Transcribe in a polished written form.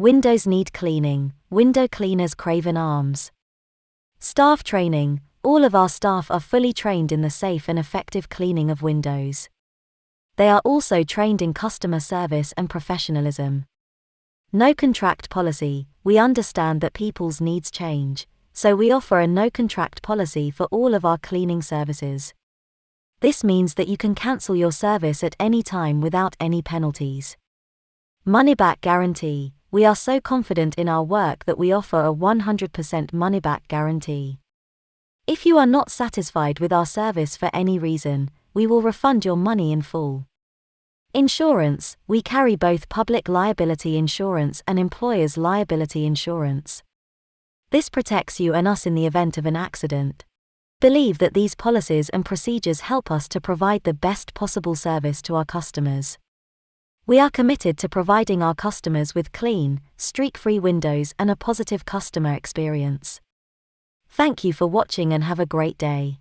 Windows need cleaning, window cleaners Craven Arms. Staff training. All of our staff are fully trained in the safe and effective cleaning of windows. They are also trained in customer service and professionalism. No contract policy. We understand that people's needs change, so we offer a no contract policy for all of our cleaning services. This means that you can cancel your service at any time without any penalties. Money-back guarantee. We are so confident in our work that we offer a 100% money-back guarantee. If you are not satisfied with our service for any reason, we will refund your money in full. Insurance. We carry both public liability insurance and employer's liability insurance. This protects you and us in the event of an accident. Believe that these policies and procedures help us to provide the best possible service to our customers. We are committed to providing our customers with clean, streak-free windows and a positive customer experience. Thank you for watching and have a great day.